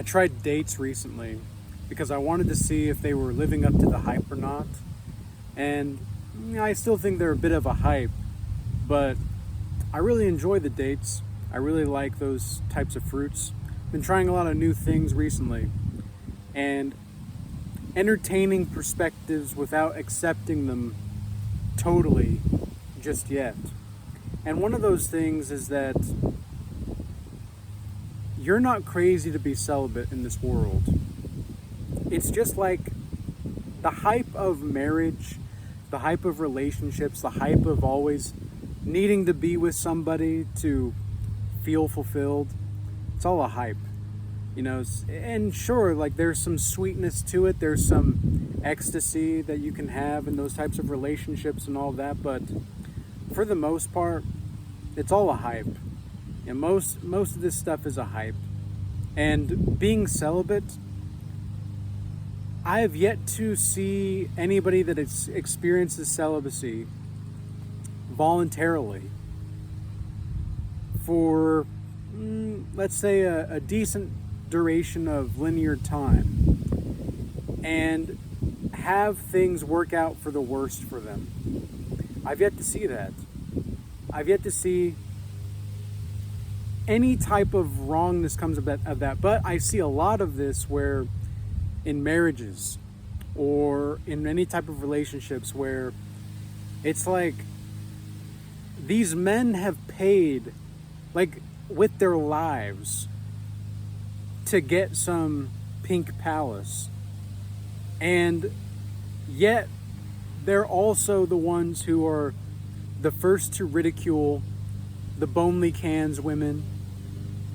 I tried dates recently because I wanted to see if they were living up to the hype or not. And I still think they're a bit of a hype, but I really enjoy the dates. I really like those types of fruits. Been trying a lot of new things recently and entertaining perspectives without accepting them totally just yet. And one of those things is that you're not crazy to be celibate in this world. It's just like the hype of marriage, the hype of relationships, the hype of always needing to be with somebody to feel fulfilled. It's all a hype, you know. And sure, like there's some sweetness to it. There's some ecstasy that you can have in those types of relationships and all that. But for the most part, it's all a hype. And most of this stuff is a hype. And being celibate, I have yet to see anybody that experiences celibacy voluntarily for, let's say, a decent duration of linear time and have things work out for the worst for them. I've yet to see that. I've yet to see any type of wrongness comes of that. But I see a lot of this where in marriages or in any type of relationships where it's like these men have paid, like, with their lives to get some pink palace, and yet they're also the ones who are the first to ridicule the bonely cans women.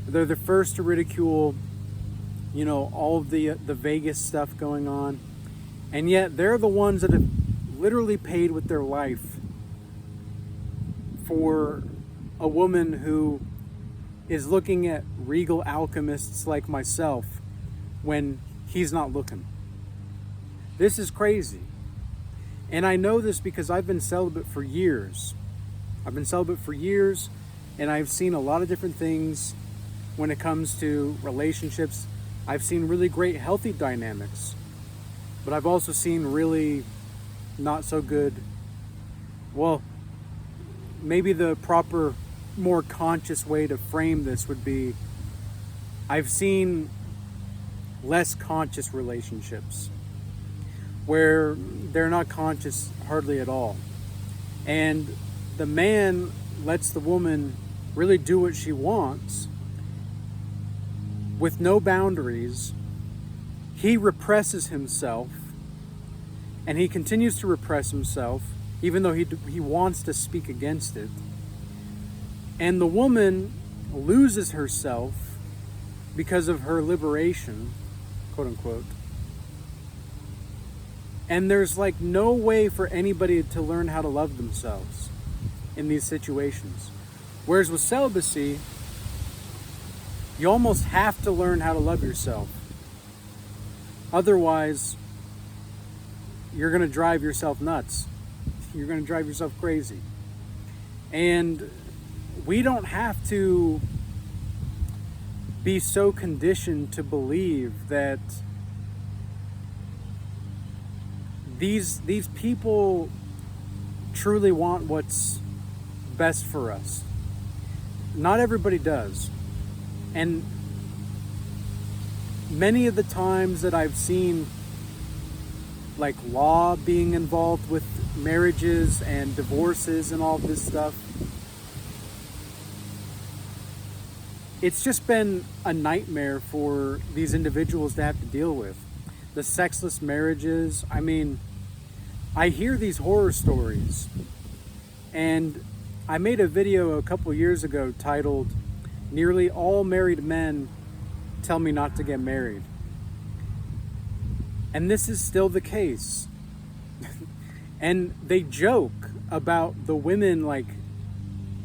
They're the first to ridicule, you know, all of the Vegas stuff going on. And yet they're the ones that have literally paid with their life for a woman who is looking at regal alchemists like myself when he's not looking. This is crazy. And I know this because I've been celibate for years. And I've seen a lot of different things when it comes to relationships. I've seen really great healthy dynamics, but I've also seen really not so good. Well, maybe the proper, more conscious way to frame this would be, I've seen less conscious relationships where they're not conscious hardly at all. And the man lets the woman really do what she wants with no boundaries. He represses himself, and he continues to repress himself, even though he wants to speak against it. And the woman loses herself because of her liberation, quote unquote. And there's like no way for anybody to learn how to love themselves in these situations. Whereas with celibacy, you almost have to learn how to love yourself. Otherwise, you're going to drive yourself nuts. You're going to drive yourself crazy. And we don't have to be so conditioned to believe that these people truly want what's best for us. Not everybody does. And many of the times that I've seen like law being involved with marriages and divorces and all this stuff, it's just been a nightmare for these individuals to have to deal with. The sexless marriages. I mean, I hear these horror stories, and I made a video a couple years ago titled, "Nearly All Married Men Tell Me Not to Get Married." And this is still the case. And they joke about the women like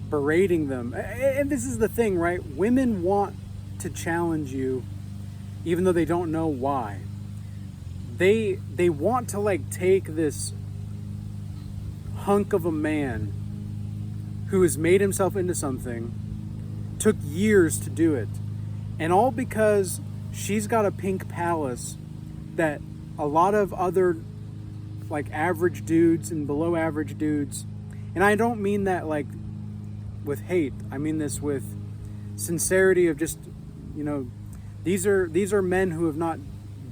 berating them. And this is the thing, right? Women want to challenge you even though they don't know why. They want to like take this hunk of a man who has made himself into something, took years to do it, and all because she's got a pink palace that a lot of other like average dudes and below average dudes, and I don't mean that like with hate, I mean this with sincerity of just, you know, these are men who have not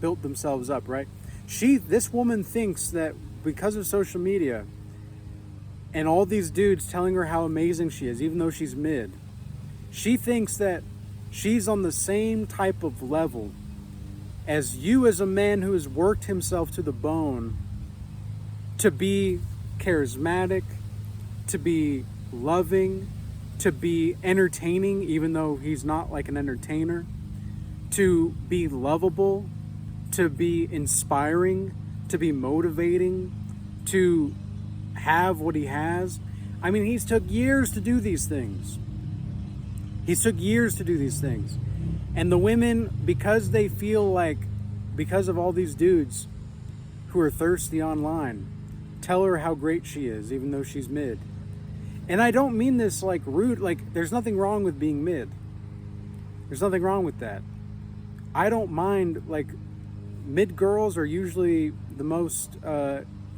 built themselves up, right? This woman thinks that because of social media and all these dudes telling her how amazing she is, even though she's mid, she thinks that she's on the same type of level as you, as a man who has worked himself to the bone to be charismatic, to be loving, to be entertaining, even though he's not like an entertainer, to be lovable, to be inspiring, to be motivating, to have what he has. I mean, he's took years to do these things. He's took years to do these things. And the women, because they feel like, because of all these dudes who are thirsty online, tell her how great she is, even though she's mid. And I don't mean this like rude, like there's nothing wrong with being mid. There's nothing wrong with that. I don't mind, like, mid girls are usually the most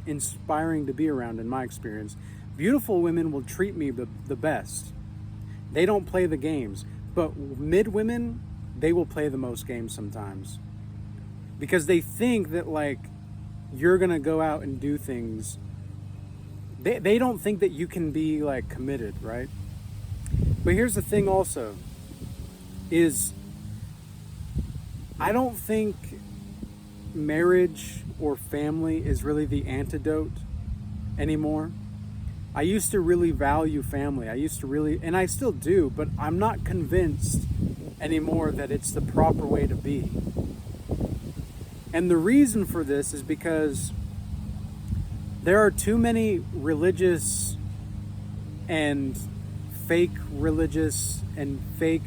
inspiring to be around in my experience. Beautiful women will treat me the best. They don't play the games. But mid women, they will play the most games sometimes. Because they think that, like, you're going to go out and do things. They don't think that you can be, like, committed, right? But here's the thing also, is I don't think marriage or family is really the antidote anymore. I used to really value family. I used to really, and I still do, but I'm not convinced anymore that it's the proper way to be. And the reason for this is because there are too many religious and fake religious and fake,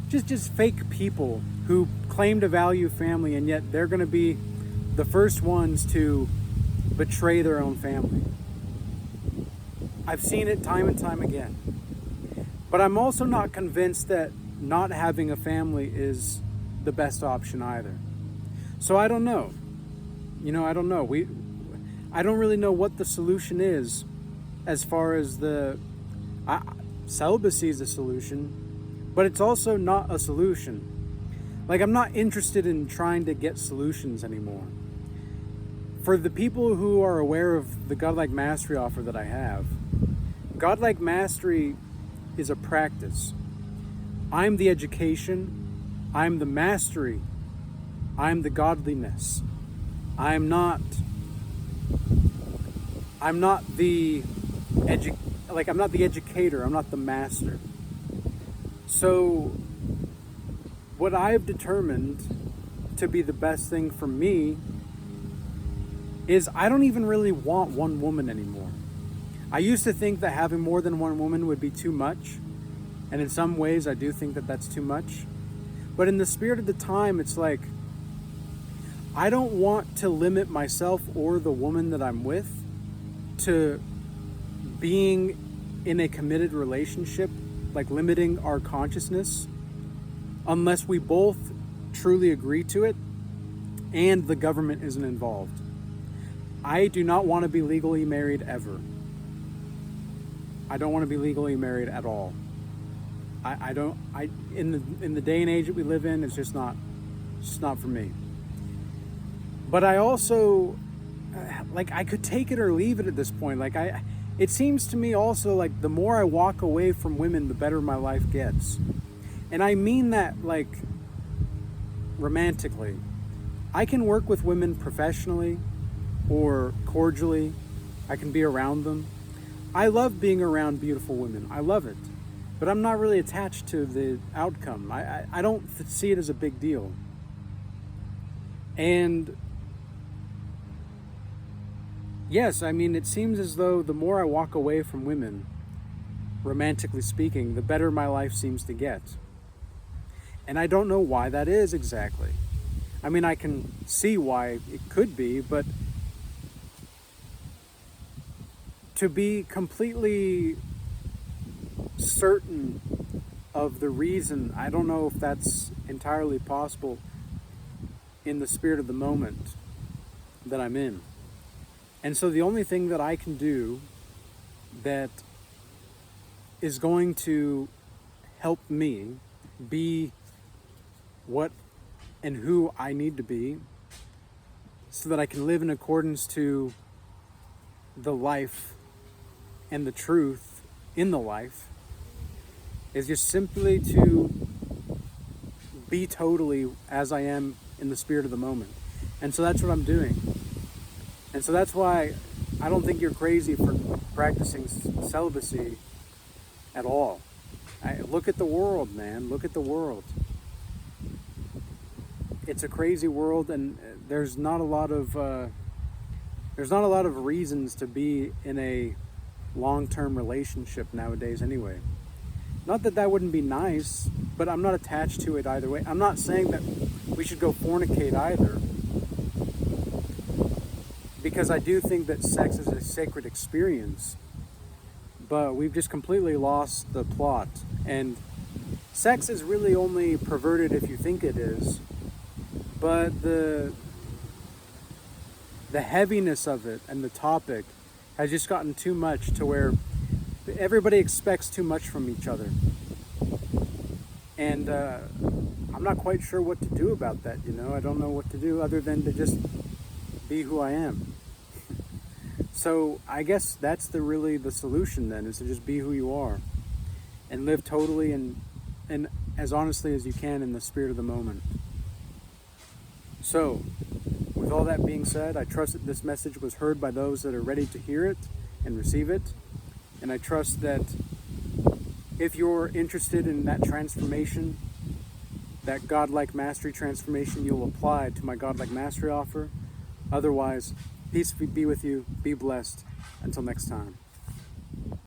just fake people who claim to value family, and yet they're going to be the first ones to betray their own family. I've seen it time and time again. But I'm also not convinced that not having a family is the best option either. So I don't know. You know, I don't know. I don't really know what the solution is as far as celibacy is a solution, but it's also not a solution. Like, I'm not interested in trying to get solutions anymore. For the people who are aware of the Godlike Mastery offer that I have, Godlike Mastery is a practice. I'm the education. I'm the mastery. I'm the godliness. I'm not the I'm not the educator. I'm not the master. So what I've determined to be the best thing for me is I don't even really want one woman anymore. I used to think that having more than one woman would be too much. And in some ways, I do think that that's too much. But in the spirit of the time, it's like, I don't want to limit myself or the woman that I'm with to being in a committed relationship, like limiting our consciousness, unless we both truly agree to it and the government isn't involved. I do not want to be legally married ever. I don't want to be legally married at all. In the day and age that we live in, it's just not for me. But I also, like, I could take it or leave it at this point. Like, it seems to me also like the more I walk away from women, the better my life gets. And I mean that, like, romantically. I can work with women professionally or cordially. I can be around them. I love being around beautiful women. I love it. But I'm not really attached to the outcome. I don't see it as a big deal. And yes, I mean, it seems as though the more I walk away from women, romantically speaking, the better my life seems to get. And I don't know why that is exactly. I mean, I can see why it could be, but to be completely certain of the reason. I don't know if that's entirely possible in the spirit of the moment that I'm in. And so the only thing that I can do that is going to help me be what and who I need to be so that I can live in accordance to the life and the truth in the life is just simply to be totally as I am in the spirit of the moment. And so that's what I'm doing. And so that's why I don't think you're crazy for practicing celibacy at all. Look at the world, man. Look at the world. It's a crazy world, and there's not a lot of reasons to be in a long-term relationship nowadays anyway. Not that that wouldn't be nice, but I'm not attached to it either way. I'm not saying that we should go fornicate either, because I do think that sex is a sacred experience, but we've just completely lost the plot. And sex is really only perverted if you think it is, but the heaviness of it and the topic has just gotten too much to where everybody expects too much from each other. And I'm not quite sure what to do about that, you know? I don't know what to do other than to just be who I am. So I guess that's really the solution then, is to just be who you are and live totally and as honestly as you can in the spirit of the moment. So, with all that being said, I trust that this message was heard by those that are ready to hear it and receive it. And I trust that if you're interested in that transformation, that godlike mastery transformation, you'll apply to my godlike mastery offer. Otherwise, peace be with you. Be blessed. Until next time.